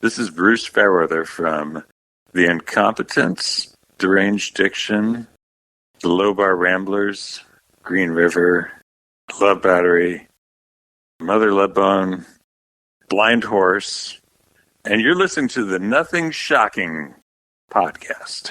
This is Bruce Fairweather from the Incompetents, Deranged Diction, the Low Bar Ramblers, Green River, Love Battery, Mother Love Bone, Blind Horse, and you're listening to the Nothing Shocking podcast.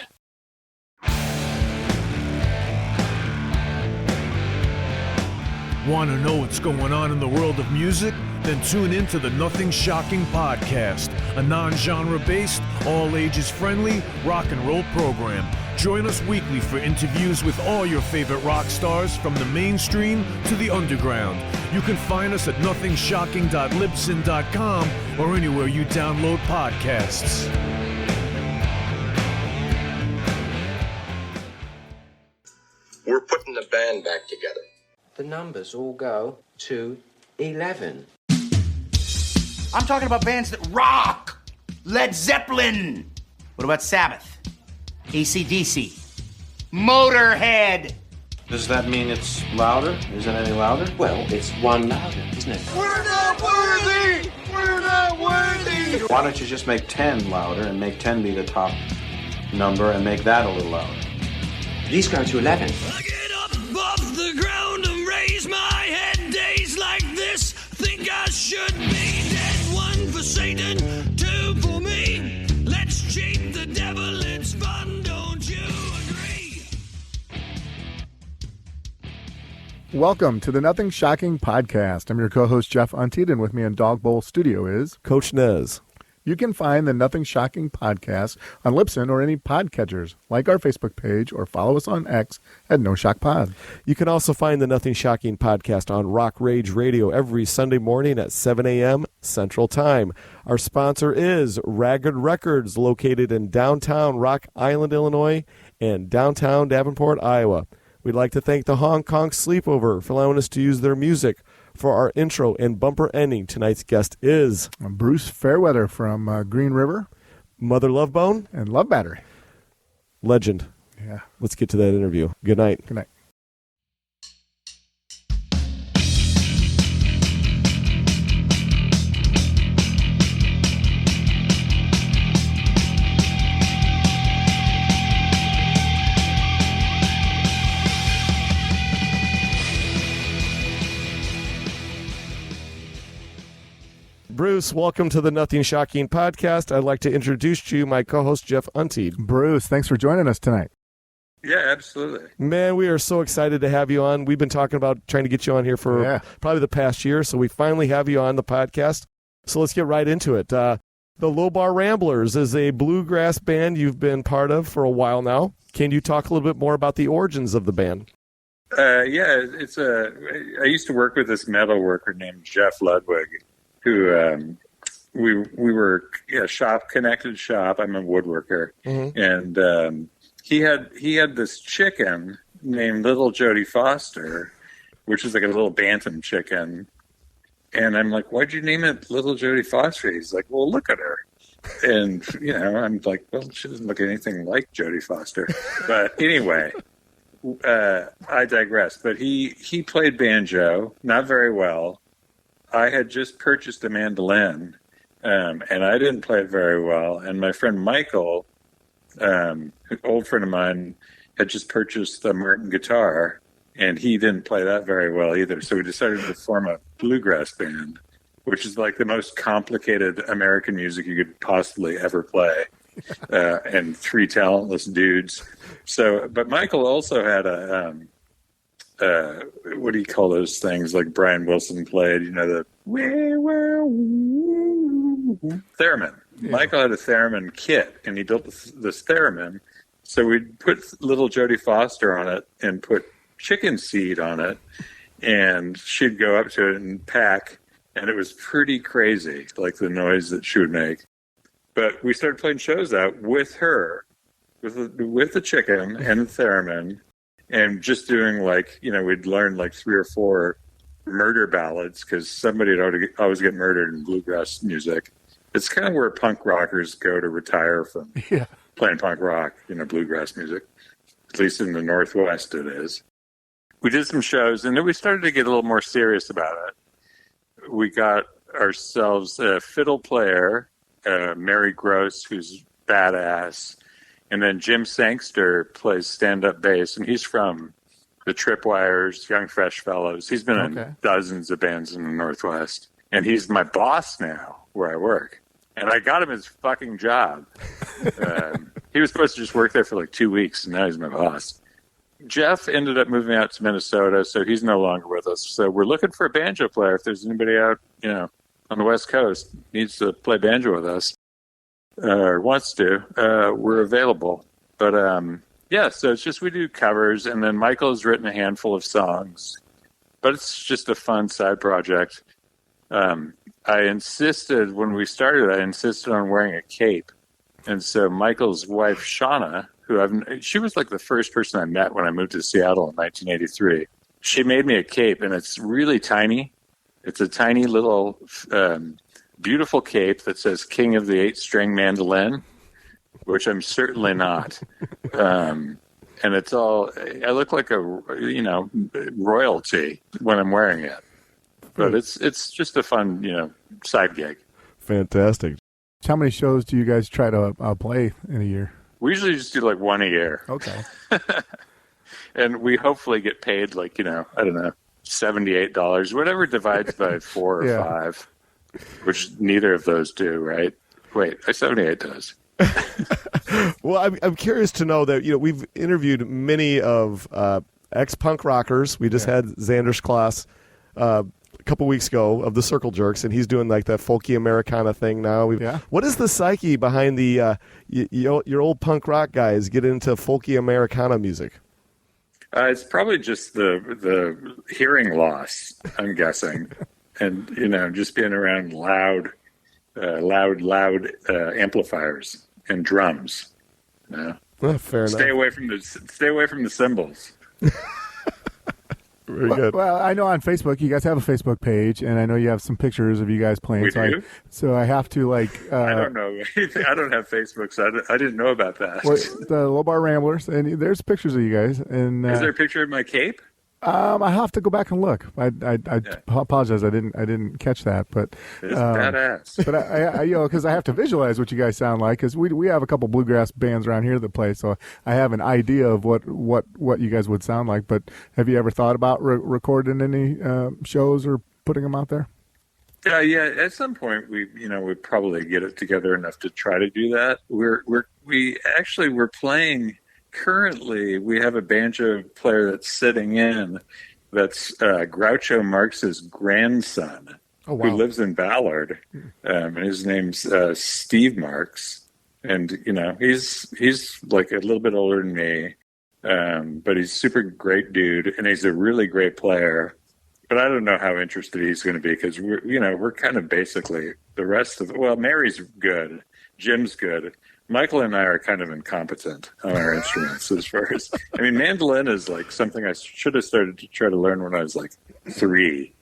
Want to know what's going on in the world of music? Then tune in to the Nothing Shocking podcast, a non-genre based, all ages friendly rock and roll program. Join us weekly for interviews with all your favorite rock stars from the mainstream to the underground. You can find us at nothingshocking.libsyn.com or anywhere you download podcasts. We're putting the band back together. The numbers all go to 11. I'm talking about bands that rock. Led Zeppelin. What about Sabbath? AC/DC. Motorhead. Does that mean it's louder? Is it any louder? Well, it's one louder, isn't it? We're not worthy! We're not worthy! Why don't you just make 10 louder and make 10 be the top number and make that a little louder? These go to 11. I get up off the ground and raise my head. Days like this, think I should be dead. One for Satan, two for me. Let's cheat the devil, it's fun, don't you agree? Welcome to the Nothing Shocking podcast. I'm your co-host, Jeff Untied, and with me in Dog Bowl Studio is Coach Nez. You can find the Nothing Shocking podcast on Libsyn or any podcatchers. Like our Facebook page or follow us on X at No Shock Pod. You can also find the Nothing Shocking podcast on Rock Rage Radio every Sunday morning at 7 a.m. Central Time. Our sponsor is Ragged Records, located in downtown Rock Island, Illinois, and downtown Davenport, Iowa. We'd like to thank the Hong Kong Sleepover for allowing us to use their music. For our intro and bumper ending, tonight's guest is Bruce Fairweather from Green River, Mother Love Bone, and Love Battery. Legend. Yeah. Let's get to that interview. Good night. Good night. Bruce, welcome to the Nothing Shocking podcast. I'd like to introduce to you my co-host, Jeff Untied. Bruce, thanks for joining us tonight. Yeah, absolutely. Man, we are so excited to have you on. We've been talking about trying to get you on here for probably the past year, so we finally have you on the podcast. So let's get right into it. The Low Bar Ramblers is a bluegrass band you've been part of for a while now. Can you talk a little bit more about the origins of the band? I used to work with this metal worker named Jeff Ludwig, who we were connected shop. I'm a woodworker, and he had this chicken named Little Jodie Foster, which is like a little bantam chicken. And I'm like, why'd you name it Little Jodie Foster? He's like, well, look at her. And I'm like, well, she doesn't look anything like Jodie Foster. But anyway, I digress. But he played banjo, not very well. I had just purchased a mandolin, and I didn't play it very well. And my friend Michael, an old friend of mine, had just purchased a Martin guitar, and he didn't play that very well either. So we decided to form a bluegrass band, which is like the most complicated American music you could possibly ever play, and three talentless dudes. So, but Michael also had a... what do you call those things like Brian Wilson played, the theremin. Yeah. Michael had a theremin kit, and he built this theremin. So we put Little Jodie Foster on it and put chicken seed on it, and she'd go up to it and pack, and it was pretty crazy, like the noise that she would make. But we started playing shows out with her, with the chicken and the theremin, and just doing we'd learn like 3 or 4 murder ballads because somebody would always get murdered in bluegrass music. It's kind of where punk rockers go to retire from playing punk rock, bluegrass music. At least in the Northwest it is. We did some shows, and then we started to get a little more serious about it. We got ourselves a fiddle player Mary Gross, who's badass. And then Jim Sangster plays stand-up bass, and he's from the Tripwires, Young Fresh Fellows. He's been in dozens of bands in the Northwest. And he's my boss now where I work. And I got him his fucking job. He was supposed to just work there for like 2 weeks, and now he's my boss. Jeff ended up moving out to Minnesota, so he's no longer with us. So we're looking for a banjo player. If there's anybody out, on the West Coast needs to play banjo with us or wants to, we're available. But so it's just we do covers, and then Michael's written a handful of songs. But it's just a fun side project. I insisted when we started, on wearing a cape. And so Michael's wife, Shauna, she was like the first person I met when I moved to Seattle in 1983. She made me a cape, and it's really tiny. It's a tiny little beautiful cape that says King of the 8-String Mandolin, which I'm certainly not. And it's all, I look like a, royalty when I'm wearing it. But it's just a fun, side gig. Fantastic. How many shows do you guys try to play in a year? We usually just do like one a year. Okay. And we hopefully get paid like, I don't know, $78, whatever divides by 4 or 5, which neither of those do, right? Wait, 78 does. Well, I'm curious to know that, we've interviewed many of ex-punk rockers. We just had Xander Schloss a couple weeks ago of the Circle Jerks, and he's doing like that folky Americana thing now. What is the psyche behind the your old punk rock guys get into folky Americana music? It's probably just the hearing loss, I'm guessing, and just being around loud amplifiers and drums. Fair enough. Stay away from the cymbals. Very good. Well, I know on Facebook you guys have a Facebook page, and I know you have some pictures of you guys playing. We do? So I have to I don't know. I don't have Facebook, so I didn't know about that. Well, the Low Bar Ramblers, and there's pictures of you guys. And is there a picture of my cape? I have to go back and look. I apologize. I didn't catch that, but it's badass. But I because I have to visualize what you guys sound like, because we have a couple bluegrass bands around here that play, so I have an idea of what you guys would sound like. But have you ever thought about recording any shows or putting them out there? Yeah. At some point, we'd probably get it together enough to try to do that. We're playing. Currently, we have a banjo player that's sitting in that's Groucho Marx's grandson, who lives in Ballard, and his name's Steve Marx. And, he's like a little bit older than me, but he's a super great dude, and he's a really great player. But I don't know how interested he's going to be, because we're kind of basically the rest of Mary's good, Jim's good. Michael and I are kind of incompetent on our instruments as far as, mandolin is like something I should have started to try to learn when I was like 3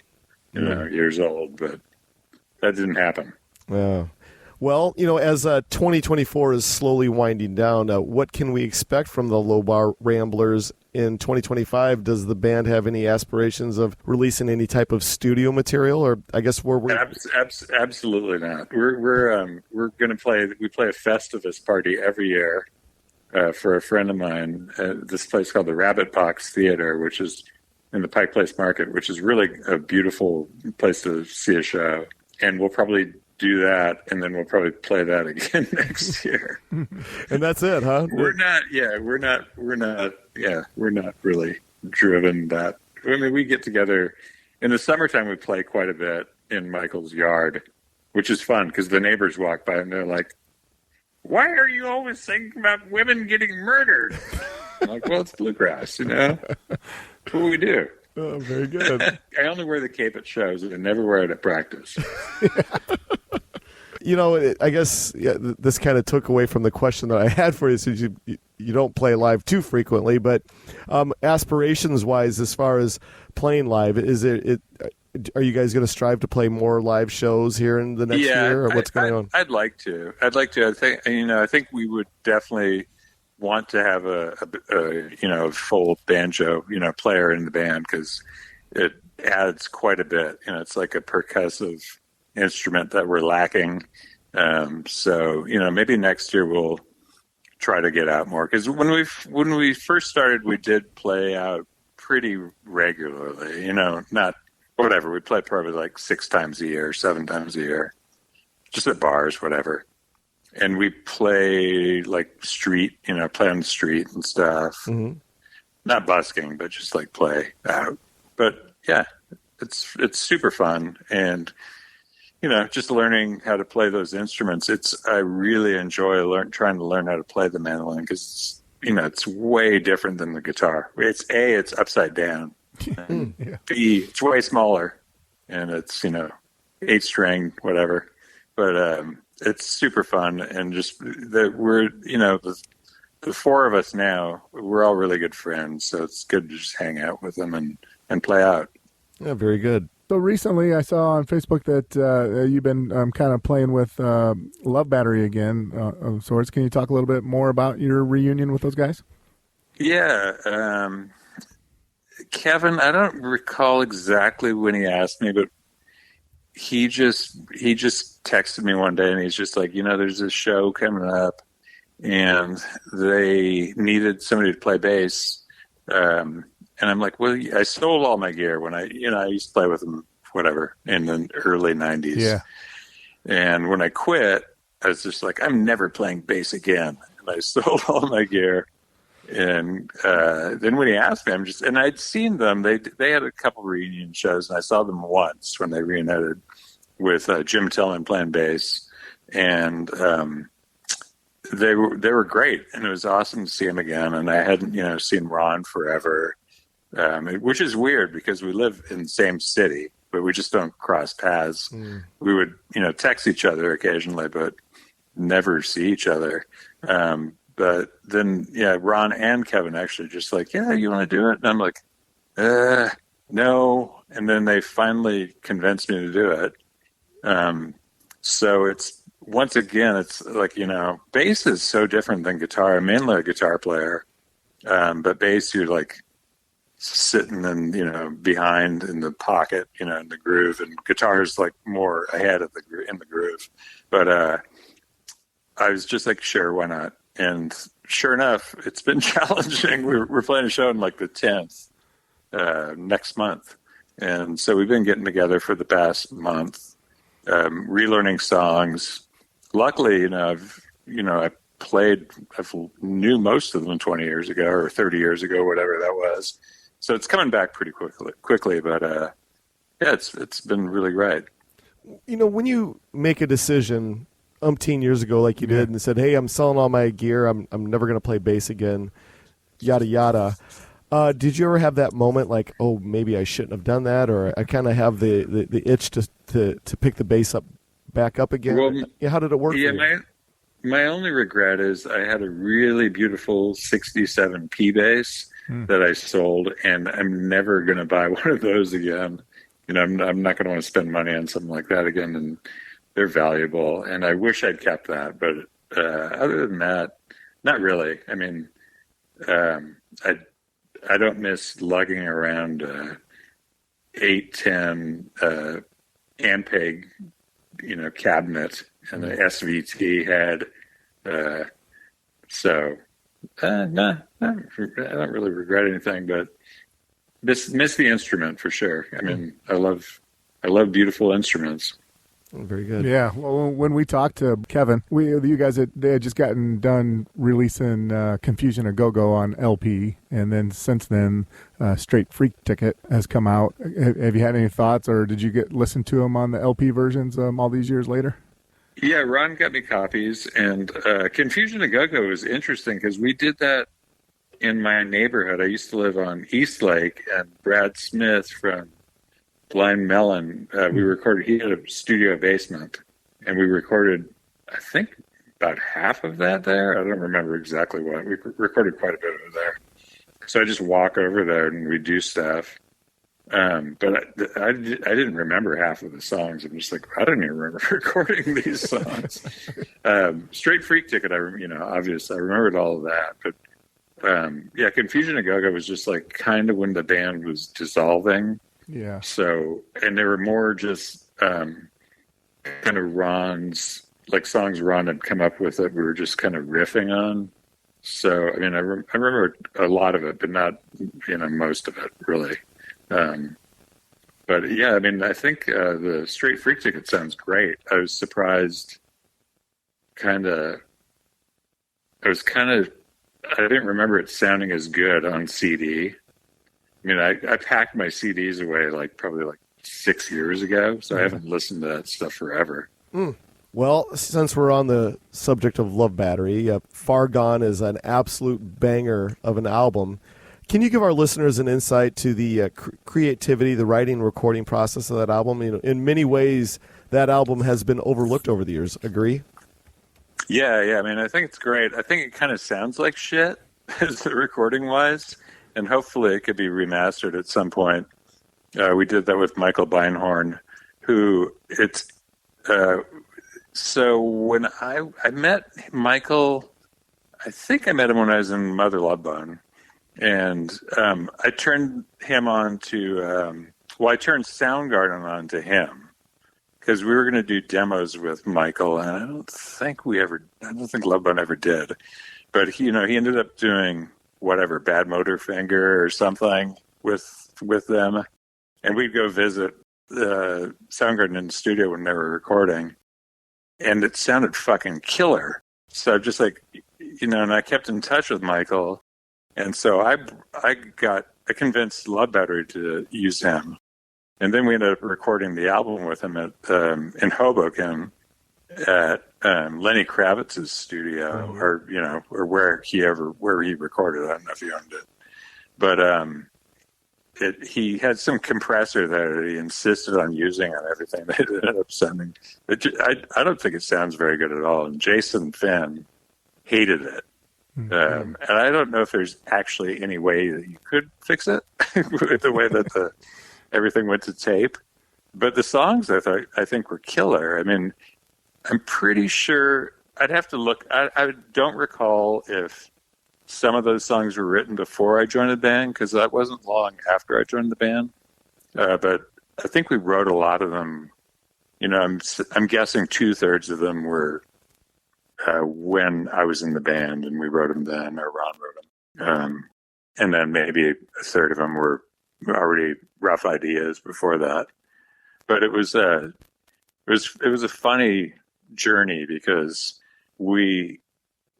years old, but that didn't happen. Yeah. Well, as 2024 is slowly winding down, what can we expect from the Low Bar Ramblers in 2025? Does the band have any aspirations of releasing any type of studio material, or I guess absolutely not. We're going to play. We play a Festivus party every year for a friend of mine. This place called the Rabbit Box Theater, which is in the Pike Place Market, which is really a beautiful place to see a show. And we'll probably do that, and then we'll probably play that again next year. And that's it, huh? We're not really driven that. We get together in the summertime. We play quite a bit in Michael's yard, which is fun because the neighbors walk by and they're like, "Why are you always thinking about women getting murdered?" I'm like, well, it's bluegrass, That's what we do. Oh, very good. I only wear the cape at shows and I never wear it at practice. I guess this kind of took away from the question that I had for you, since you don't play live too frequently. But aspirations-wise, as far as playing live, are you guys going to strive to play more live shows here in the next year, or what's going on? I'd like to. I think we would definitely want to have a full banjo player in the band, because it adds quite a bit. It's like a percussive instrument that we're lacking, So, maybe next year we'll try to get out more. Because when we first started, we did play out pretty regularly, not whatever. We play probably like 6 times a year, 7 times a year, just at bars, whatever. And we play like street, play on the street and stuff. Mm-hmm. Not busking, but just like play out. But yeah, it's super fun. And, just learning how to play those instruments. I really enjoy trying to learn how to play the mandolin because, it's way different than the guitar. It's upside down. And B, it's way smaller. And it's, 8-string, whatever. But it's super fun. And just that we're, the 4 of us now, we're all really good friends. So it's good to just hang out with them and play out. Yeah, very good. So recently I saw on Facebook that you've been kind of playing with Love Battery again of sorts. Can you talk a little bit more about your reunion with those guys? Yeah. Kevin, I don't recall exactly when he asked me, but he just texted me one day and he's just like, there's this show coming up and they needed somebody to play bass. And I'm like, well, I sold all my gear when I used to play with them, whatever, in the early 90s. Yeah. And when I quit, I was just like, I'm never playing bass again. And I sold all my gear. And then when he asked me, and I'd seen them. They had a couple reunion shows, and I saw them once when they reunited with Jim Tillman playing bass. And they were great, and it was awesome to see him again. And I hadn't, seen Ron forever. Which is weird because we live in the same city, but we just don't cross paths. Mm. We would, text each other occasionally, but never see each other. But then, Ron and Kevin actually just like, yeah, you want to do it? And I'm like, no. And then they finally convinced me to do it. So once again, it's like, bass is so different than guitar. I'm mainly a guitar player. But bass, you're like, sitting and behind in the pocket, in the groove, and guitar is like more ahead of in the groove. But I was just like, sure, why not? And sure enough, it's been challenging. We're playing a show on like the 10th next month, and so we've been getting together for the past month, relearning songs. Luckily, I knew most of them 20 years ago or 30 years ago, whatever that was. So it's coming back pretty quickly, but it's been really great. When you make a decision umpteen years ago, like you did, and said, "Hey, I'm selling all my gear. I'm never going to play bass again," yada yada. Did you ever have that moment, like, "Oh, maybe I shouldn't have done that," or I kind of have the itch to pick the bass back up again? Well, how did it work? Yeah, for you? My only regret is I had a really beautiful '67 P bass that I sold, and I'm never going to buy one of those again. I'm not going to want to spend money on something like that again, and they're valuable, and I wish I'd kept that. But other than that, not really. I mean, I don't miss lugging around 810 Ampeg, cabinet, and the SVT head. So, no, I don't really regret anything, but miss the instrument for sure. I mean, I love beautiful instruments. Very good. Yeah. Well, when we talked to Kevin, you guys they had just gotten done releasing Confusion a Go-Go on LP, and then since then, Straight Freak Ticket has come out. Have you had any thoughts, or did you listen to them on the LP versions all these years later? Yeah, Ron got me copies, and Confusion a Go-Go was interesting because we did that in my neighborhood. I used to live on East Lake, and Brad Smith from Blind Melon, we recorded, he had a studio basement, and we recorded, I think, about half of that there. I don't remember exactly what. We recorded quite a bit of it there. So I just walk over there and we do stuff. But I didn't remember half of the songs. I'm just like, I don't even remember recording these songs. Straight Freak Ticket, obviously I remembered all of that. But Confusion a Go-Go was just like kind of when the band was dissolving. Yeah. So, and they were more just kind of Ron's like songs Ron had come up with that we were just kind of riffing on. So, I mean, I remember a lot of it, but not, most of it, really. But, yeah, I mean, I think the Straight Freak Ticket sounds great. I was surprised, I didn't remember it sounding as good on CD. I mean, I packed my CDs away, probably 6 years ago, so I haven't listened to that stuff forever. Mm. Well, since we're on the subject of Love Battery, Far Gone is an absolute banger of an album. Can you give our listeners an insight to the creativity, the writing and recording process of that album? In many ways, that album has been overlooked over the years. Agree? Yeah. I mean, I think it's great. I think it kind of sounds like shit, as the recording-wise, and hopefully it could be remastered at some point. We did that with Michael Beinhorn, who so when I met Michael, I think I met him when I was in Mother Love Bone, and I turned him on to, I turned Soundgarden on to him, because we were going to do demos with Michael, and I don't think Love Bone ever did, but he ended up doing Bad Motorfinger or something with them, and we'd go visit Soundgarden in the studio when they were recording. And it sounded fucking killer. So just and I kept in touch with Michael. And so I convinced Love Battery to use him. And then we ended up recording the album with him in Hoboken at Lenny Kravitz's studio, or where he recorded. I don't know if he owned it. But he had some compressor that he insisted on using on everything that it ended up sending. I don't think it sounds very good at all. And Jason Finn hated it. Mm-hmm. And I don't know if there's actually any way that you could fix it with the way that everything went to tape. But the songs I think were killer. I mean, I'm pretty sure I'd have to look. I don't recall if some of those songs were written before I joined the band, because that wasn't long after I joined the band. But I think we wrote a lot of them. I'm guessing 2/3 of them were when I was in the band, and we wrote them then, or Ron wrote them. And then maybe 1/3 of them were already rough ideas before that. But it was a funny journey, because we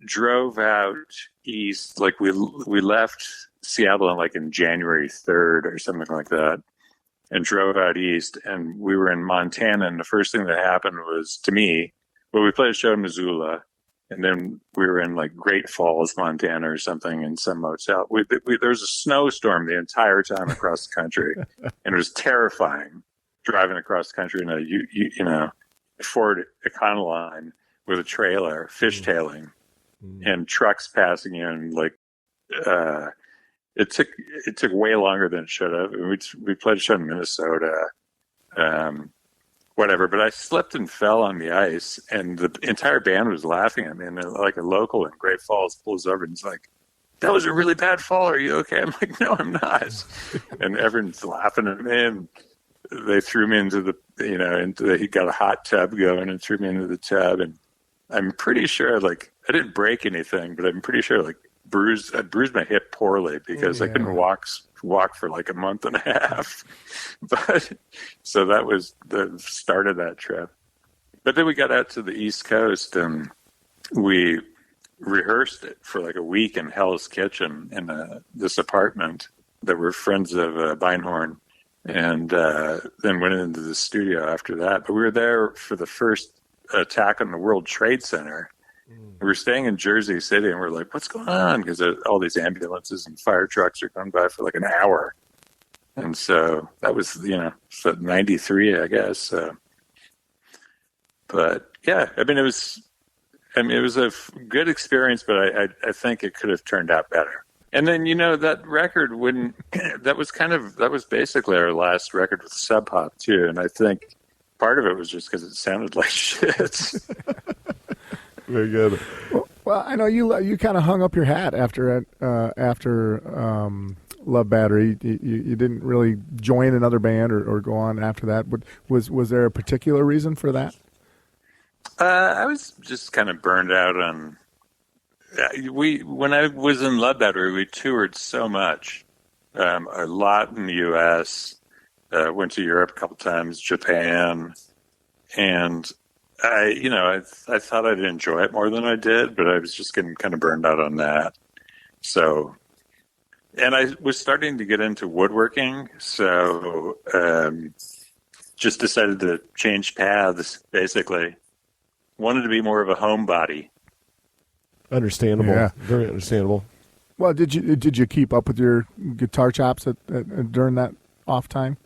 drove out east, we left Seattle in January 3rd or something like that, and drove out east, and we were in Montana, and the first thing that happened was, to me, we played a show in Missoula, and then we were in Great Falls, Montana or something, in some motel. There was a snowstorm the entire time across the country, and it was terrifying driving across the country in a Ford Econoline with a trailer, fishtailing, and trucks passing you, and it took way longer than it should have. We played a show in Minnesota, but I slipped and fell on the ice, and the entire band was laughing at me. And a local in Great Falls pulls over and is like, "That was a really bad fall. Are you okay?" I'm like, "No, I'm not." And everyone's laughing at me, and they threw me into he got a hot tub going and threw me into the tub, and I'm pretty sure I didn't break anything, but I'm pretty sure I bruised my hip poorly, because I couldn't walk for a month and a half. But so that was the start of that trip. But then we got out to the East Coast, and we rehearsed it for a week in Hell's Kitchen in this apartment that were friends of Beinhorn, and then went into the studio after that. But we were there for the first attack on the World Trade Center. We were staying in Jersey City, and we're like, "What's going on?" Because all these ambulances and fire trucks are coming by for an hour. And so that was, so 93, I guess. But yeah, I mean, it was a good experience, but I think it could have turned out better. And then, that record that was basically our last record with Sub Pop too. And I think part of it was just because it sounded like shit. Very good. Well, I know you kind of hung up your hat after Love Battery. You didn't really join another band or go on after that. But was there a particular reason for that? I was just kind of burned out on. When I was in Love Battery, we toured so much, a lot in the U.S. Went to Europe a couple times, Japan, and I thought I'd enjoy it more than I did, but I was just getting kind of burned out on that. So, and I was starting to get into woodworking, so just decided to change paths. Basically, wanted to be more of a homebody. Understandable. Yeah. Very understandable. Well, did you keep up with your guitar chops during that off time?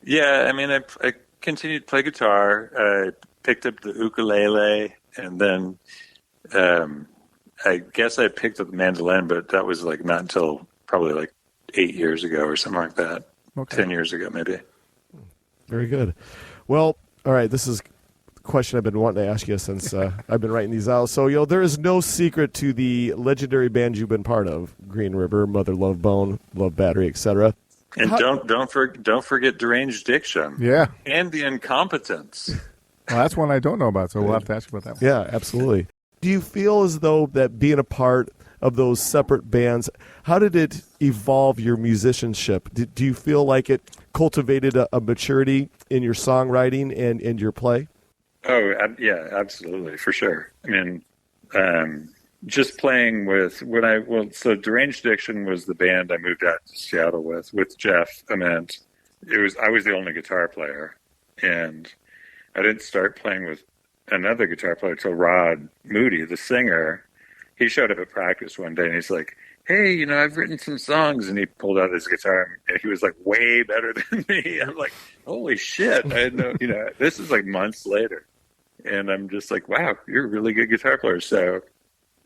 Yeah, I mean, I continued to play guitar. I picked up the ukulele, and then I guess I picked up the mandolin, but that was like not until probably like 8 years ago or something like that. Okay. 10 years ago, maybe. Very good. Well, all right, this is a question I've been wanting to ask you since I've been writing these out. So, there is no secret to the legendary bands you've been part of: Green River, Mother Love Bone, Love Battery, etc. And don't forget Deranged Diction. Yeah. And the Incompetents. Well, that's one I don't know about, so we'll have to ask you about that one. Yeah, absolutely. Do you feel as though that being a part of those separate bands, how did it evolve your musicianship? Do you feel like it cultivated a maturity in your songwriting and your play? Oh, yeah, absolutely, for sure. I mean, just playing with so Deranged Diction was the band I moved out to Seattle with Jeff Ament. I was the only guitar player, and I didn't start playing with another guitar player till Rod Moody, the singer. He showed up at practice one day and he's like, "Hey, I've written some songs," and he pulled out his guitar and he was like way better than me. I'm like, holy shit! I had no, this is like months later, and I'm just like, wow, you're a really good guitar player. So,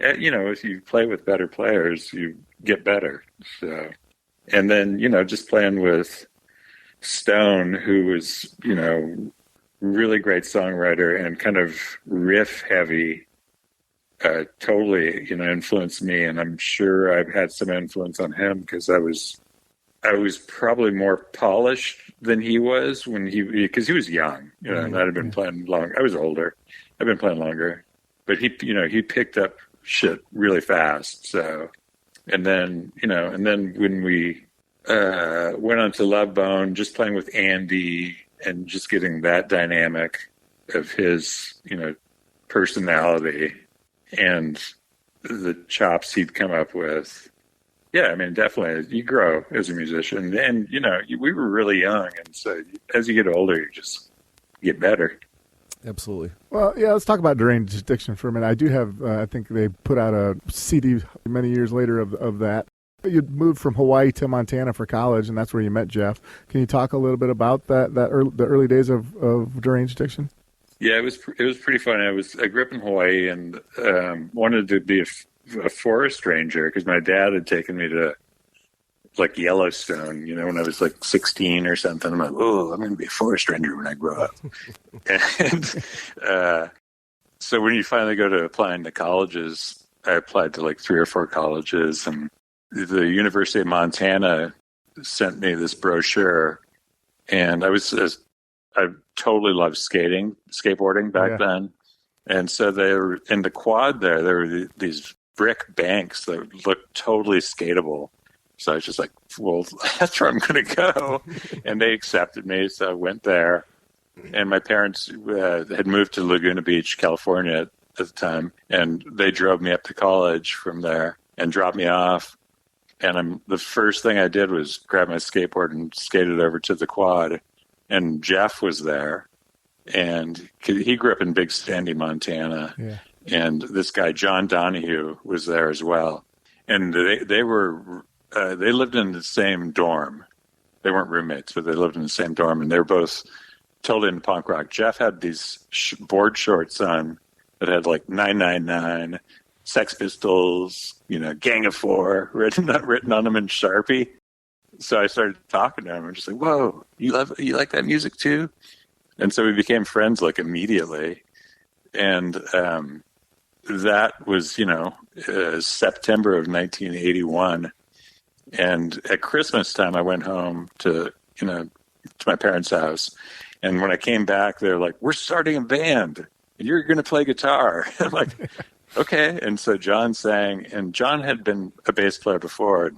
if you play with better players, you get better. So, and then just playing with Stone, who was really great songwriter and kind of riff heavy, totally influenced me, and I'm sure I've had some influence on him because I was probably more polished than he was because he was young, and I'd have been playing long. I was older, I've been playing longer, but he picked up shit really fast. So, and then when we went on to Love Bone, just playing with Andy and just getting that dynamic of his, personality and the chops he'd come up with. Yeah, I mean, definitely, you grow as a musician. And, we were really young, and so as you get older, you just get better. Absolutely. Well, yeah, let's talk about Deranged Diction for a minute. I do have, I think they put out a CD many years later of that. You moved from Hawaii to Montana for college, and that's where you met Jeff. Can you talk a little bit about the early days of Deranged Diction? Yeah, it was pretty fun. I grew up in Hawaii and wanted to be a forest ranger because my dad had taken me to like Yellowstone, when I was like 16 or something. I'm like, oh, I'm going to be a forest ranger when I grow up. And so when you finally go to applying to colleges, I applied to like 3 or 4 colleges, and the University of Montana sent me this brochure, and I totally loved skateboarding back then. And so they were in the quad there were these brick banks that looked totally skatable. So I was just like, well, that's where I'm going to go. And they accepted me. So I went there, and my parents had moved to Laguna Beach, California at the time. And they drove me up to college from there and dropped me off. And the first thing I did was grab my skateboard and skated over to the quad. And Jeff was there, and he grew up in Big Sandy, Montana. Yeah. And this guy, John Donahue, was there as well. And they lived in the same dorm. They weren't roommates, but they lived in the same dorm, and they were both totally into punk rock. Jeff had these board shorts on that had like 999, Sex Pistols, Gang of Four written on them in Sharpie. So I started talking to him. I'm just like, whoa, you like that music too? And so we became friends like immediately. And that was, September of 1981. And at Christmas time, I went home to my parents' house. And when I came back, they're like, we're starting a band. and you're going to play guitar. I'm like, okay. And so John sang, and John had been a bass player before.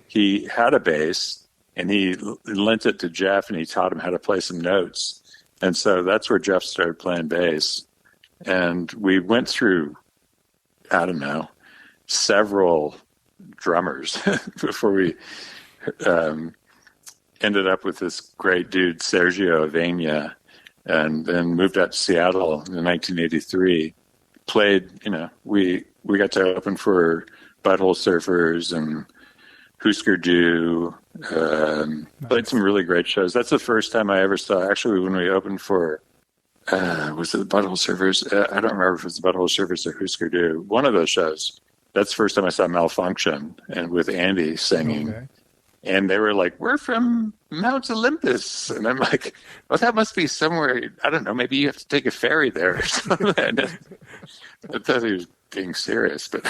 He had a bass, and he lent it to Jeff, and he taught him how to play some notes. And so that's where Jeff started playing bass. And we went through, I don't know, several drummers before we ended up with this great dude, Sergio Avena, and then moved out to Seattle in 1983. Played, we got to open for Butthole Surfers and Husker Du. Played some really great shows. That's the first time I ever saw, actually, when we opened for, was it the Butthole Surfers? I don't remember if it was the Butthole Surfers or Husker Du. One of those shows. That's the first time I saw Malfunction, and with Andy singing. Okay. And they were like, we're from Mount Olympus. And I'm like, well, that must be somewhere, I don't know, maybe you have to take a ferry there or something. I thought he was being serious, but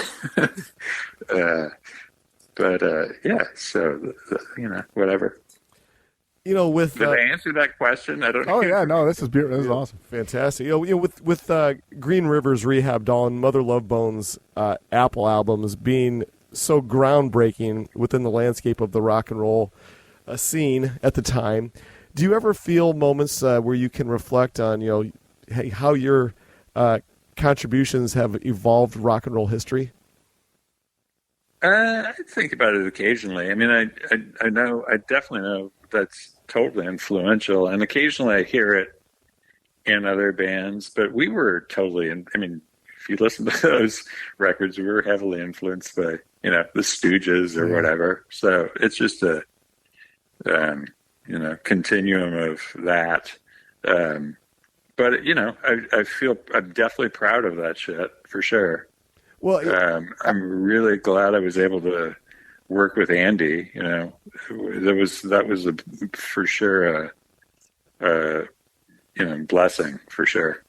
yeah, so, whatever. Did I answer that question? I don't know. Oh, yeah, no, this is beautiful. This is awesome. Fantastic. With Green River's Rehab Doll and Mother Love Bone's Apple albums being so groundbreaking within the landscape of the rock and roll scene at the time, do you ever feel moments where you can reflect on, how your contributions have evolved rock and roll history? I think about it occasionally. I mean, I definitely know that's totally influential, and occasionally I hear it in other bands, but we were totally, if you listen to those records, we were heavily influenced by, the Stooges or whatever. So it's just a, continuum of that. But, I feel I'm definitely proud of that shit for sure. Well, I'm really glad I was able to work with Andy. That was for sure a blessing for sure.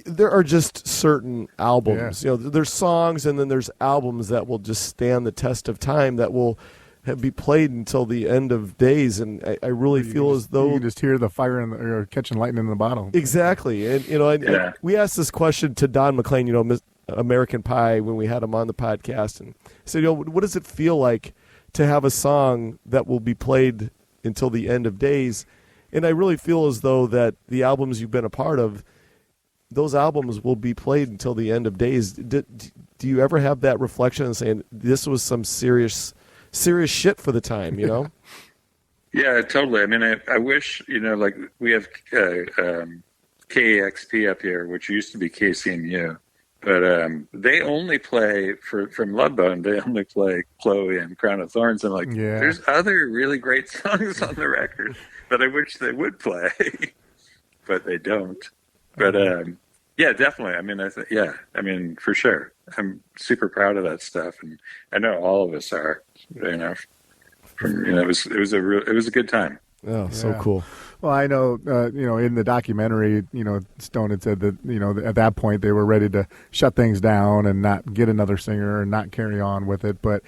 There are just certain albums. Yeah. There's songs, and then there's albums that will just stand the test of time, that will be played until the end of days. And I really feel as though you can just hear the fire or catching lightning in the bottle. Exactly, and we asked this question to Don McLean, American Pie, when we had him on the podcast, and said, what does it feel like to have a song that will be played until the end of days? And I really feel as though that the albums you've been a part of, those albums will be played until the end of days. Do you ever have that reflection and saying, this was some serious shit for the time, Yeah, totally. I mean, I wish, like we have KEXP up here, which used to be KCMU. But they only play, from Love Bone, they only play Chloe and Crown of Thorns. And there's other really great songs on the record that I wish they would play, but they don't. But yeah, definitely. I mean, for sure. I'm super proud of that stuff, and I know all of us are. It was a good time. Oh, so cool. Well, I know, in the documentary, Stone had said that, at that point they were ready to shut things down and not get another singer and not carry on with it. But,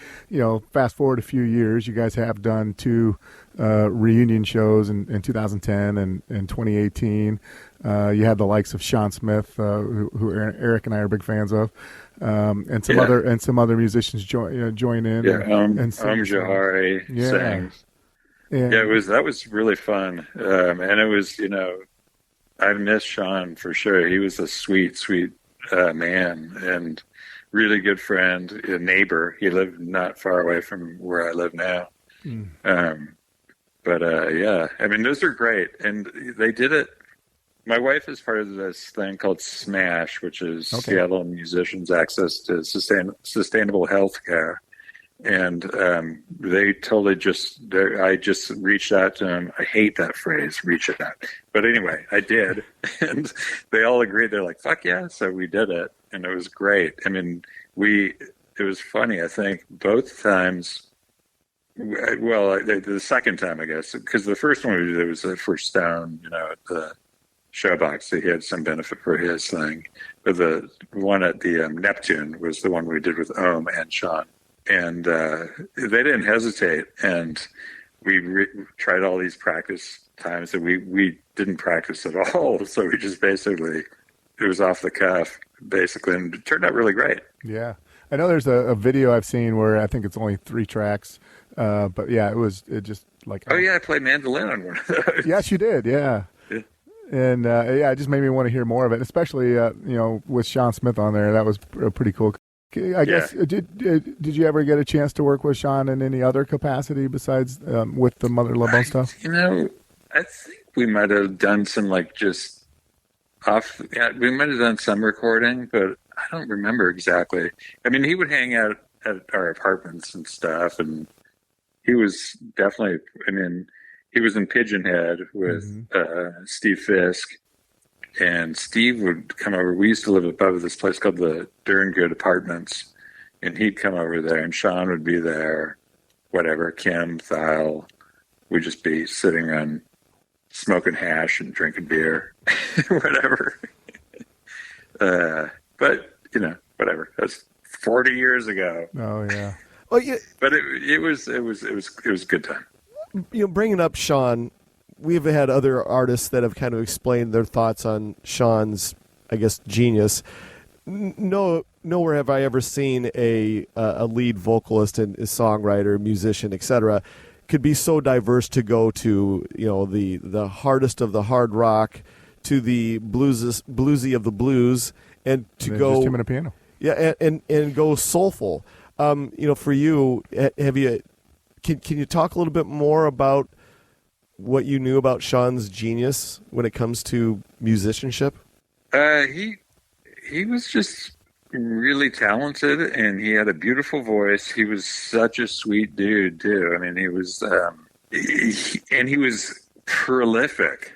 fast forward a few years, you guys have done 2 reunion shows in 2010 and 2018. You had the likes of Sean Smith, who Eric and I are big fans of, and some other musicians join in. Yeah, Jahari sang. Yeah, that was really fun, and it was, I miss Sean for sure. He was a sweet man and really good friend, a neighbor. He lived not far away from where I live now. But yeah, I mean, those are great, and they did it. My wife is part of this thing called SMASH, which is Seattle Musicians Access to Sustainable Health Care. And they totally I just reached out to them. I hate that phrase, reach out. But anyway, I did. And they all agreed. They're like, fuck yeah. So we did it. And it was great. I mean, it was funny, I think, both times. Well, the second time, I guess, because the first one we did was for Stone, at the Showbox. So he had some benefit for his thing. But the one at the Neptune was the one we did with Ohm and Sean. And they didn't hesitate, and we tried all these practice times that we didn't practice at all. So we just basically off the cuff, basically, and it turned out really great. Yeah. I know there's a video I've seen where I think it's only 3 tracks, but yeah, it just like... Oh, yeah, I played mandolin on one of those. Yes, you did, yeah. And yeah, it just made me want to hear more of it, especially with Sean Smith on there. That was pretty cool. I guess did you ever get a chance to work with Sean in any other capacity besides with the Mother Love Bone stuff? I think we might have done some just off. Yeah, we might have done some recording, but I don't remember exactly. I mean, he would hang out at our apartments and stuff, and he was definitely. I mean, he was in Pigeon Head with Steve Fisk, and Steve would come over. We used to live above this place called the Deranged Apartments, and he'd come over there, and Sean would be there, whatever, Kim, Thyle. We'd just be sitting around smoking hash and drinking beer, whatever. But, whatever. That's 40 years ago. Oh, yeah. Well, yeah. But it was a good time. Bringing up Sean, we've had other artists that have kind of explained their thoughts on Sean's, I guess, genius. Nowhere have I ever seen a lead vocalist and a songwriter, musician, etc., could be so diverse to go to the hardest of the hard rock to the bluesy of the blues, and to go just him and a piano. Yeah, and go soulful. For you, have you? Can you talk a little bit more about what you knew about Sean's genius when it comes to musicianship? He was just really talented, and he had a beautiful voice. He was such a sweet dude too. I mean, he was, he was prolific.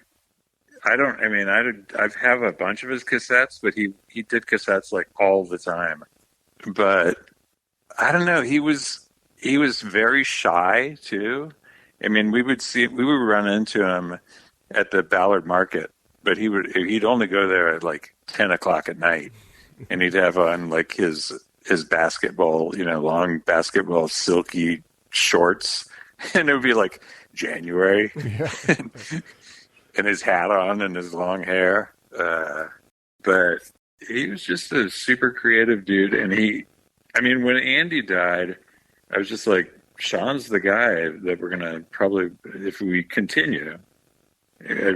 I have a bunch of his cassettes, but he did cassettes like all the time. But I don't know. He was very shy too. I mean, we would run into him at the Ballard Market, but he'd only go there at like 10 o'clock at night, and he'd have on like his basketball, long basketball silky shorts, and it would be like January, and his hat on and his long hair. But he was just a super creative dude, and when Andy died, I was just like, Sean's the guy that we're gonna probably, if we continue,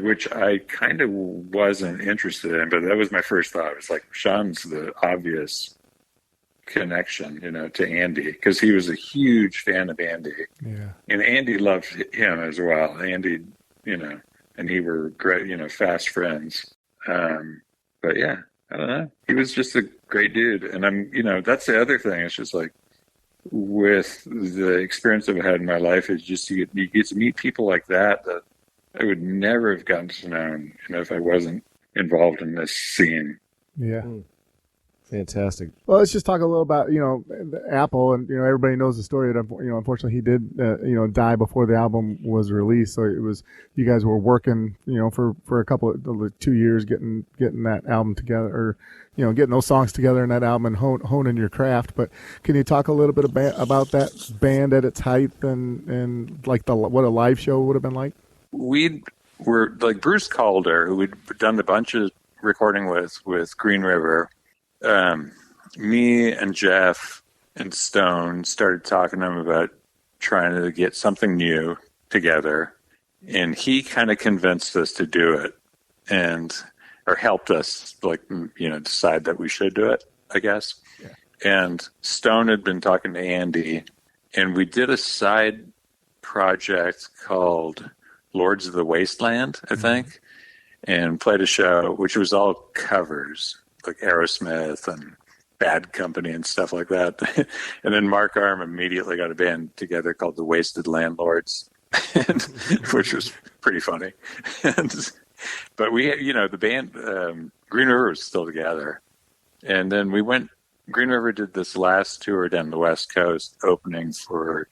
which I kind of wasn't interested in, but that was my first thought. It was like, Sean's the obvious connection, to Andy, because he was a huge fan of Andy. Yeah. And Andy loved him as well. Andy, and he were great, fast friends. But yeah, I don't know. He was just a great dude. And that's the other thing. It's just like, with the experience I've had in my life, is just you get to meet people like that I would never have gotten to know, if I wasn't involved in this scene. Yeah. Fantastic. Well, let's just talk a little about, Apple, and, everybody knows the story that, unfortunately he did, die before the album was released. So it was, you guys were working, for a couple of 2 years getting that album together, or, getting those songs together in that album and honing your craft. But can you talk a little bit about that band at its height and like what a live show would have been like? We were like Bruce Calder, who we'd done a bunch of recording with Green River. Me and Jeff and Stone started talking to him about trying to get something new together, and he kind of convinced us to do it, or helped us decide that we should do it, I guess. Yeah. And Stone had been talking to Andy, and we did a side project called Lords of the Wasteland, I think, and played a show which was all covers, like Aerosmith and Bad Company and stuff like that. And then Mark Arm immediately got a band together called the Wasted Landlords, which was pretty funny. But we, the band, Green River was still together. And then Green River did this last tour down the West Coast, opening for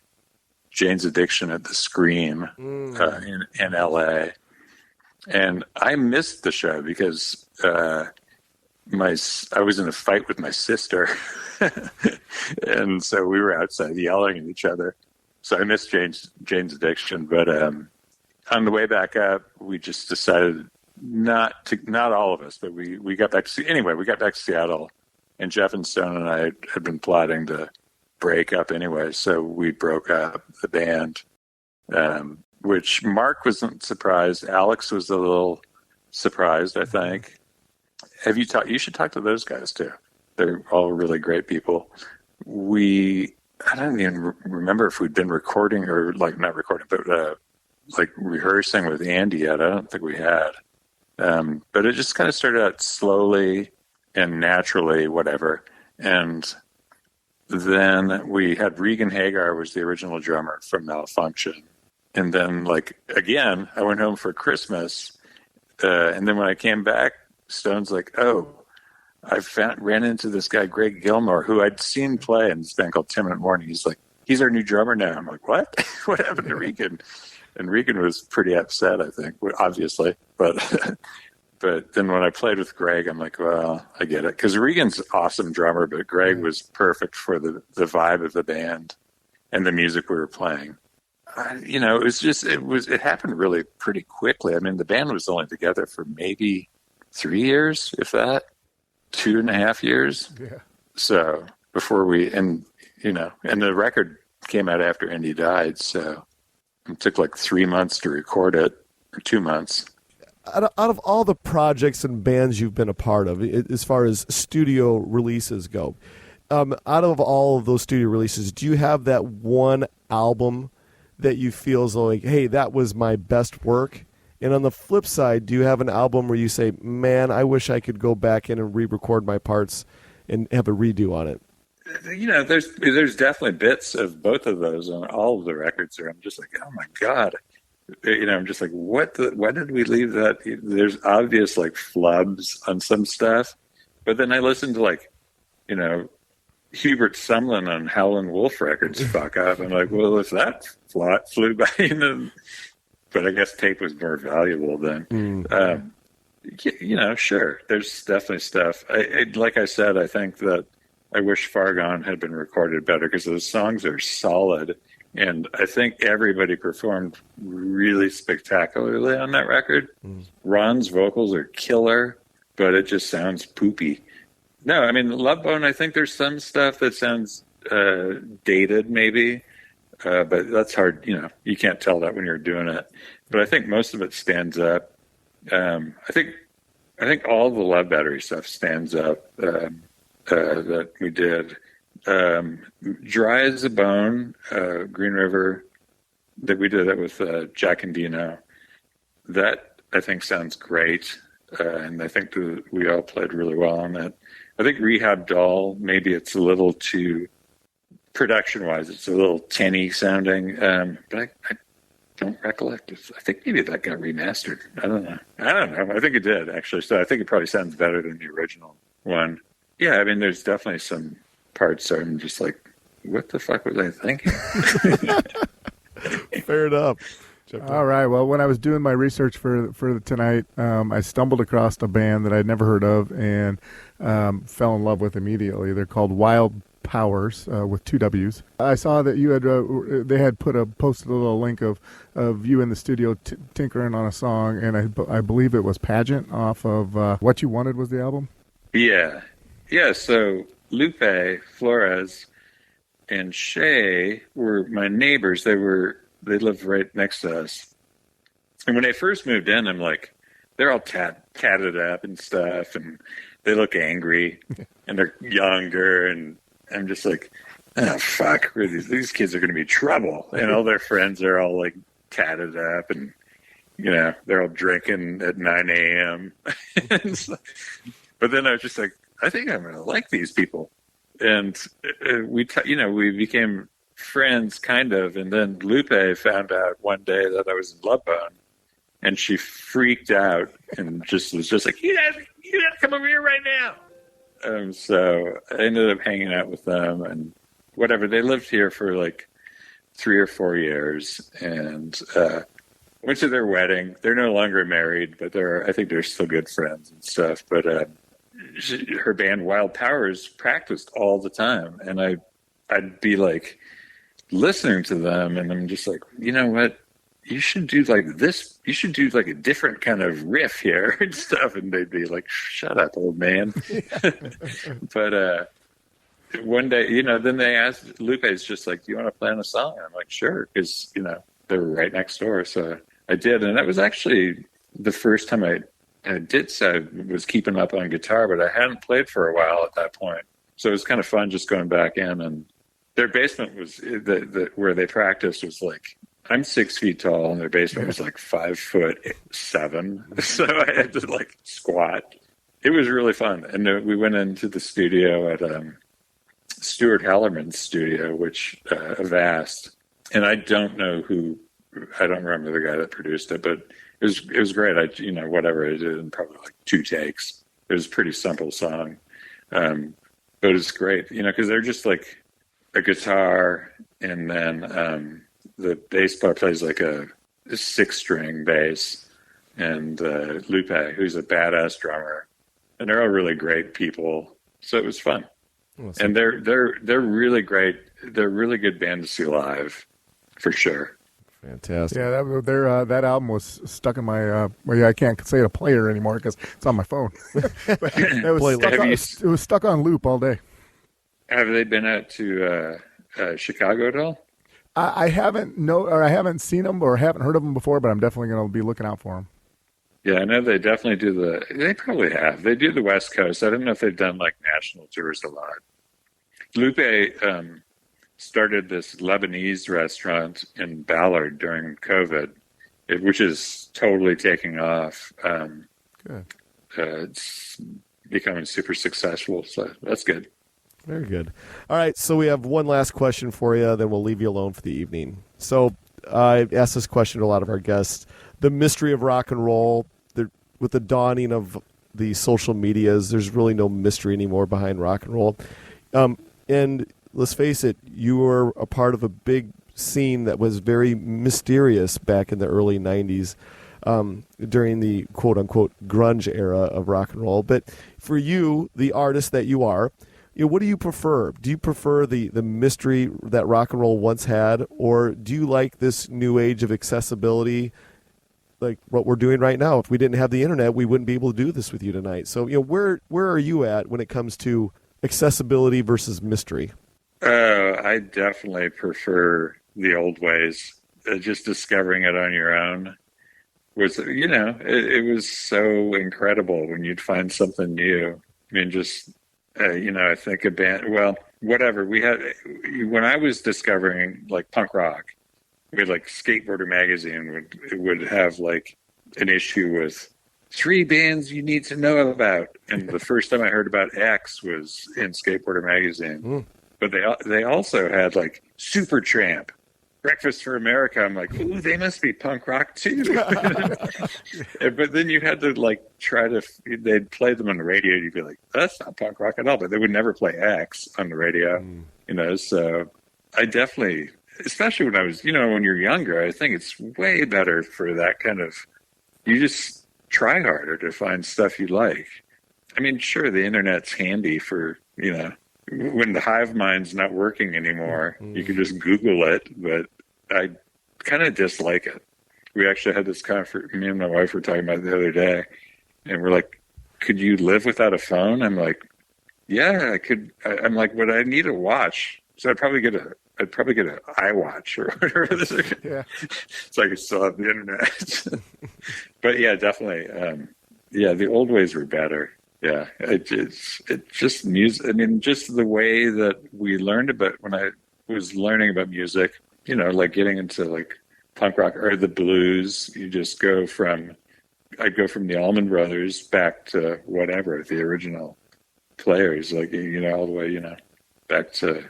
Jane's Addiction at the Scream in L.A. And I missed the show because I was in a fight with my sister, and so we were outside yelling at each other. So I missed Jane's Addiction. But on the way back up, we just decided not all of us, but we got back to anyway. We got back to Seattle, and Jeff and Stone and I had been plotting to break up anyway, so we broke up the band. Which Mark wasn't surprised. Alex was a little surprised, I think. You should talk to those guys too. They're all really great people. I don't even remember if we'd been recording or not recording, but rehearsing with Andy yet. I don't think we had. But it just kind of started out slowly and naturally, whatever. And then we had Regan Hagar was the original drummer from Malfunction. And then, again, I went home for Christmas. And then when I came back, Stone's like, oh, I ran into this guy, Greg Gilmore, who I'd seen play in this band called 10 Minute Morning. He's like, he's our new drummer now. I'm like, what? What happened to Regan? And Regan was pretty upset, I think, obviously. But but then when I played with Greg, I'm like, well, I get it. Because Regan's an awesome drummer, but Greg was perfect for the vibe of the band and the music we were playing. It happened really pretty quickly. I mean, the band was only together for maybe 3 years, if that, 2.5 years. Yeah. So before and the record came out after Andy died. So it took 3 months to record it, or 2 months. Out of all the projects and bands you've been a part of, as far as studio releases go, out of all of those studio releases, do you have that one album that you feel is like, hey, that was my best work? And on the flip side, do you have an album where you say, man, I wish I could go back in and re-record my parts and have a redo on it? There's definitely bits of both of those on all of the records where I'm just like, oh my God. I'm just like, why did we leave that? There's obvious flubs on some stuff. But then I listened to Hubert Sumlin on Howlin' Wolf records fuck up. I'm like, well, if that flew by, but I guess tape was more valuable then. Sure, there's definitely stuff. Like I said, I think that I wish Far Gone had been recorded better because those songs are solid. And I think everybody performed really spectacularly on that record. Ron's vocals are killer, but it just sounds poopy. No, I mean, Love Bone, I think there's some stuff that sounds dated maybe, but that's hard. You can't tell that when you're doing it. But I think most of it stands up. I think all the Love Battery stuff stands up that we did. Dry as a Bone, Green River, that we did that with Jack and Dino. That I think sounds great, and I think we all played really well on that. I think Rehab Doll, maybe it's a little too, production-wise, it's a little tinny sounding, but I don't recollect. I think maybe that got remastered. I don't know. I think it did, actually, so I think it probably sounds better than the original one. Yeah, I mean, there's definitely some parts where I'm just like, what the fuck was I thinking? Fair enough. All right. Well, when I was doing my research for tonight, I stumbled across a band that I'd never heard of and fell in love with immediately. They're called Wild Powwers with 2 W's. I saw that you had they had posted a little link of you in the studio tinkering on a song, and I believe it was Pagent off of What You Wanted was the album. Yeah. So Lupe Flores and Shay were my neighbors. They lived right next to us. And when I first moved in, I'm like, they're all tatted up and stuff, and they look angry, and they're younger, and I'm just like, oh, fuck, these kids are going to be trouble. And all their friends are all tatted up, and, they're all drinking at 9 a.m. But then I was just like, I think I'm going to like these people. And we became friends, kind of. And then Lupe found out one day that I was in Love Bone, and she freaked out and was just like, you gotta come over here right now. So I ended up hanging out with them and whatever. They lived here for 3 or 4 years, and went to their wedding. They're no longer married, but I think they're still good friends and stuff. But her band Wild Powwers practiced all the time, and I'd be listening to them, and I'm just like, you know what, you should do like this. You should do like a different kind of riff here and stuff. And they'd be like, shut up, old man. But one day, then they asked, Lupe's just like, do you want to play on a song? And I'm like, sure. Because, they were right next door. So I did. And that was actually the first time I did so. I was keeping up on guitar, but I hadn't played for a while at that point. So it was kind of fun just going back in. And their basement was, where they practiced was like, I'm 6 feet tall, and their basement was like 5'7". So I had to like squat. It was really fun. And we went into the studio at Stuart Hallerman's studio, which Avast. And I don't remember the guy that produced it, but it was great. Whatever I did in probably like 2 takes. It was a pretty simple song. But it's great, because they're just like a guitar, and then the bass player plays like a 6-string bass, and Lupe, who's a badass drummer, and they're all really great people. So it was fun, and they're really great. They're a really good band to see live, for sure. Fantastic. Yeah, that album was stuck in my. I can't say a player anymore because it's on my phone. But it was stuck on loop all day. Have they been out to Chicago at all? I haven't seen them or haven't heard of them before, but I'm definitely going to be looking out for them. Yeah, I know they definitely do they probably have. They do the West Coast. I don't know if they've done like national tours a lot. Lupe started this Lebanese restaurant in Ballard during COVID, which is totally taking off. Good. It's becoming super successful, so that's good. Very good. All right, so we have one last question for you, then we'll leave you alone for the evening. So I asked this question to a lot of our guests. The mystery of rock and roll, with the dawning of the social medias, there's really no mystery anymore behind rock and roll. And let's face it, you were a part of a big scene that was very mysterious back in the early 90s during the quote-unquote grunge era of rock and roll. But for you, the artist that you are, what do you prefer? Do you prefer the mystery that rock and roll once had, or do you like this new age of accessibility, like what we're doing right now? If we didn't have the internet, we wouldn't be able to do this with you tonight. So, where are you at when it comes to accessibility versus mystery? I definitely prefer the old ways. Just discovering it on your own was, it was so incredible when you'd find something new. I mean, just... I think a band, whatever. We had, when I was discovering like punk rock, we had like Skateboarder magazine would have like an issue with 3 bands you need to know about. And the first time I heard about X was in Skateboarder magazine. But they also had like Supertramp, Breakfast for America. I'm like, ooh, they must be punk rock too. But then you had to like they'd play them on the radio. You'd be like, that's not punk rock at all. But they would never play X on the radio, So I definitely, especially when I was, when you're younger, I think it's way better for that kind of, you just try harder to find stuff you like. I mean, sure, the internet's handy for, when the hive mind's not working anymore, you can just Google it, but I kind of dislike it. We actually had this conference, me and my wife were talking about it the other day, and we're like, could you live without a phone? I'm like, yeah, I could. I'm like, but I need a watch. So I'd probably get an iWatch or whatever. Yeah. So I could still have the internet. But yeah, definitely. The old ways were better. Yeah, it's just music. I mean, just the way that we learned about when I was learning about music, like getting into like punk rock or the blues. You just I'd go from the Allman Brothers back to whatever, the original players, like, all the way, back to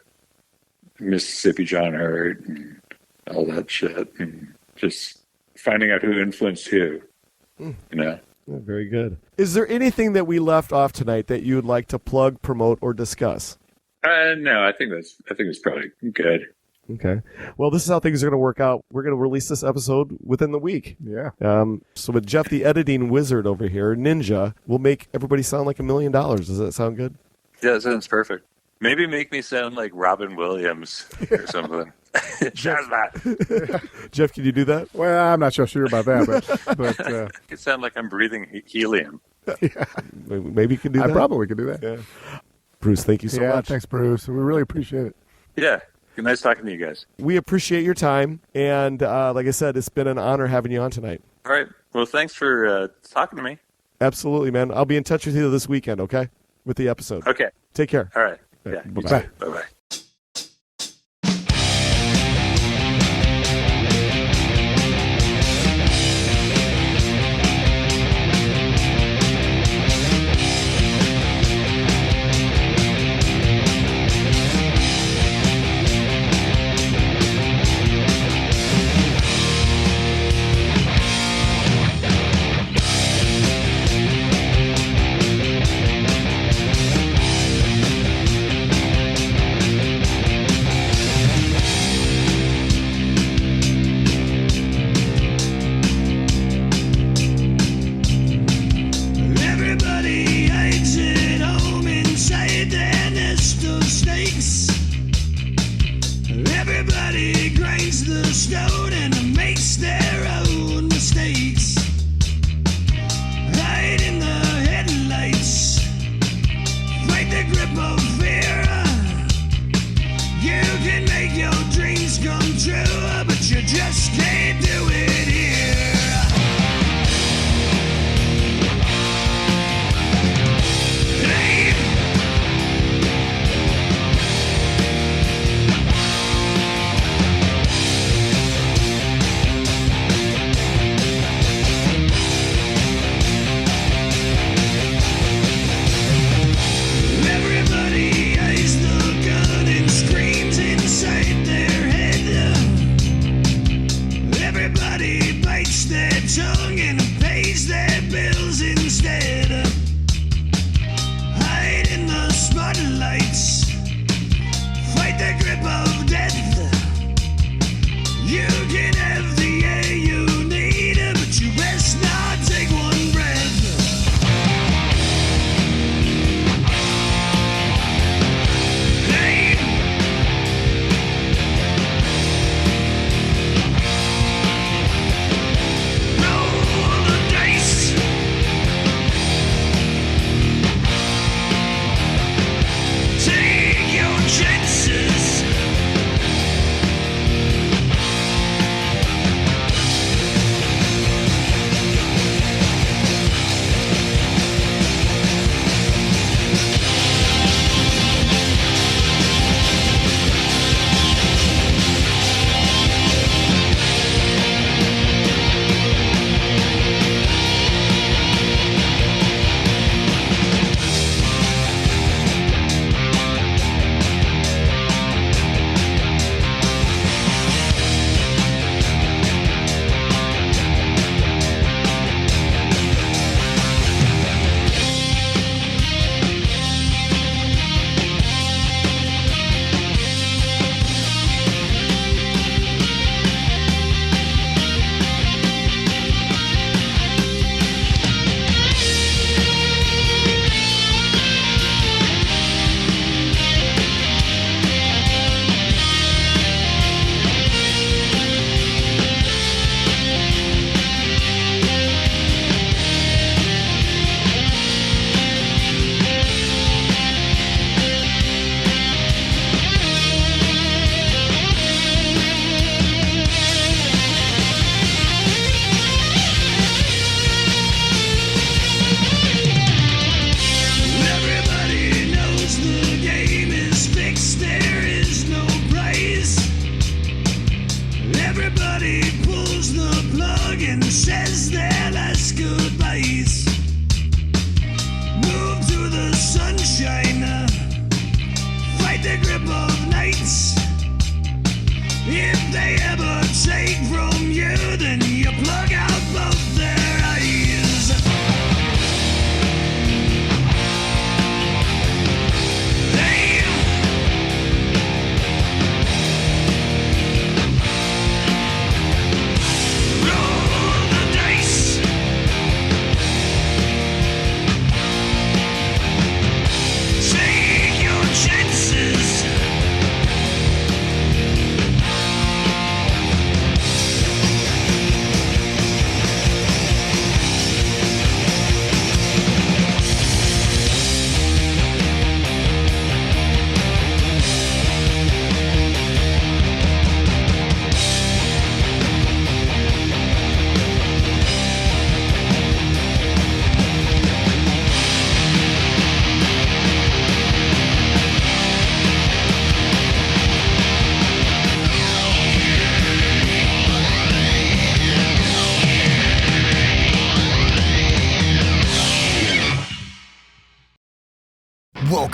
Mississippi John Hurt and all that shit, and just finding out who influenced who, Oh, very good. Is there anything that we left off tonight that you would like to plug, promote, or discuss? No, I think it's probably good. Okay. Well, this is how things are going to work out. We're going to release this episode within the week. Yeah. So with Jeff, the editing wizard over here, Ninja, we'll make everybody sound like $1 million. Does that sound good? Yeah, that sounds perfect. Maybe make me sound like Robin Williams or something. Jeff, can you do that? Well, I'm not so sure about that, but It sounds like I'm breathing helium. yeah, Maybe you can do that. I probably could do that. Yeah. Bruce, thank you so Yeah, much. thanks, Bruce. We really appreciate it. Yeah. Nice talking to you guys. We appreciate your time, and like I said, it's been an honor having you on tonight. All right. Well, thanks for talking to me. Absolutely, man. I'll be in touch with you this weekend, okay? With the episode. Okay. Take care. All right. Yeah. Bye-bye. Bye-bye.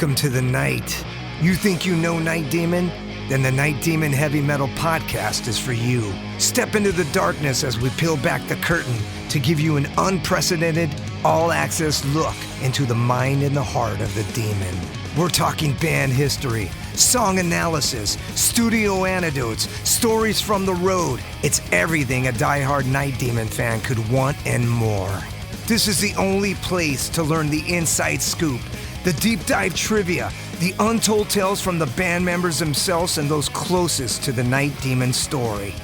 Welcome to the night. You think you know Night Demon? Then the Night Demon Heavy Metal Podcast is for you. Step into the darkness as we peel back the curtain to give you an unprecedented, all-access look into the mind and the heart of the demon. We're talking band history, song analysis, studio anecdotes, stories from the road. It's everything a diehard Night Demon fan could want and more. This is the only place to learn the inside scoop, the deep dive trivia, the untold tales from the band members themselves and those closest to the Night Demon story.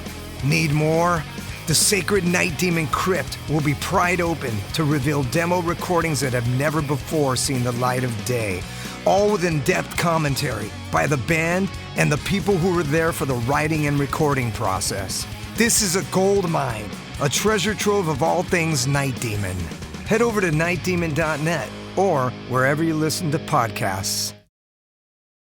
Need more? The sacred Night Demon Crypt will be pried open to reveal demo recordings that have never before seen the light of day, all with in-depth commentary by the band and the people who were there for the writing and recording process. This is a gold mine, a treasure trove of all things Night Demon. Head over to nightdemon.net or wherever you listen to podcasts.